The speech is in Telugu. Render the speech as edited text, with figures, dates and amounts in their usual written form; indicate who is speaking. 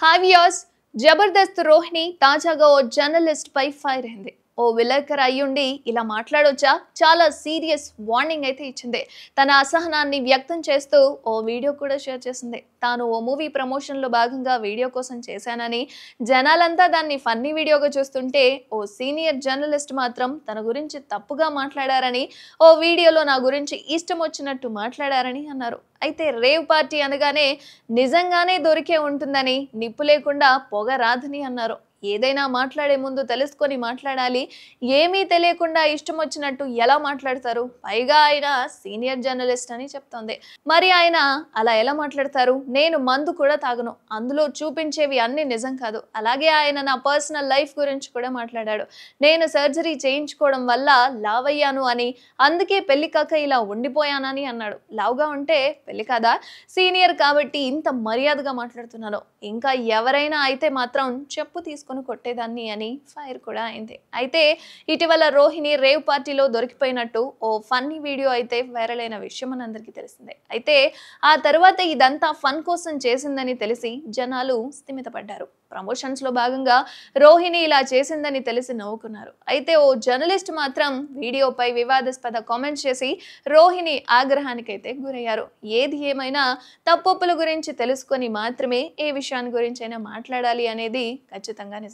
Speaker 1: హాయ్ వ్యూయర్స్, జబర్దస్త్ రోహిణి తాజాగా ఓ జర్నలిస్ట్ పై ఫైర్ అయింది. ఓ విలేకరు అయ్యుండి ఇలా మాట్లాడొచ్చా? చాలా సీరియస్ వార్నింగ్ అయితే ఇచ్చింది. తన అసహనాన్ని వ్యక్తం చేస్తూ ఓ వీడియో కూడా షేర్ చేసింది. తాను ఓ మూవీ ప్రమోషన్ లో భాగంగా వీడియో కోసం చేశానని, జనాలంతా దాన్ని ఫన్నీ వీడియోగా చూస్తుంటే ఓ సీనియర్ జర్నలిస్ట్ మాత్రం తన గురించి తప్పుగా మాట్లాడారని, ఓ వీడియోలో నా గురించి ఇష్టం వచ్చినట్టు మాట్లాడారని అన్నారు. అయితే రేవ్ పార్టీ అనగానే నిజంగానే దొరికే ఉంటుందని, నిప్పు లేకుండా పొగ రాదని అన్నారు. ఏదైనా మాట్లాడే ముందు తెలుసుకొని మాట్లాడాలి. ఏమీ తెలియకుండా ఇష్టం వచ్చినట్టు ఎలా మాట్లాడతారు? పైగా ఆయన సీనియర్ జర్నలిస్ట్ అని చెప్తోంది. మరి ఆయన అలా ఎలా మాట్లాడతారు? నేను మందు కూడా తాగను, అందులో చూపించేవి అన్ని నిజం కాదు. అలాగే ఆయన నా పర్సనల్ లైఫ్ గురించి కూడా మాట్లాడాడు. నేను సర్జరీ చేయించుకోవడం వల్ల లావ్ అయ్యాను అని, అందుకే పెళ్లి కాక ఇలా ఉండిపోయానని అన్నాడు. లావుగా ఉంటే పెళ్లి కాదా? సీనియర్ కాబట్టి ఇంత మర్యాదగా మాట్లాడుతున్నాను. ఇంకా ఎవరైనా అయితే మాత్రం చెప్పు తీసుకొని కొట్టేదాన్ని అని ఫైర్ కూడా అయింది. అయితే ఇటీవల రోహిణి రేవ్ పార్టీలో దొరికిపోయినట్టు ఓ ఫన్నీ వీడియో అయితే వైరల్ అయిన విషయం మనందరికీ తెలిసిందే. అయితే ఆ తర్వాత ఇదంతా ఫన్ కోసం చేసిందని తెలిసి జనాలు స్థిమితపడ్డారు. ప్రమోషన్స్ లో భాగంగా రోహిణి ఇలా చేసిందని తెలిసి నవ్వుకున్నారు. అయితే ఓ జర్నలిస్ట్ మాత్రం వీడియోపై వివాదాస్పద కామెంట్స్ చేసి రోహిణి ఆగ్రహానికైతే గురయ్యారు. ఏది ఏమైనా తప్పొప్పుల గురించి తెలుసుకొని మాత్రమే ఏ విషయాన్ని గురించైనా మాట్లాడాలి అనేది ఖచ్చితంగా నిజం.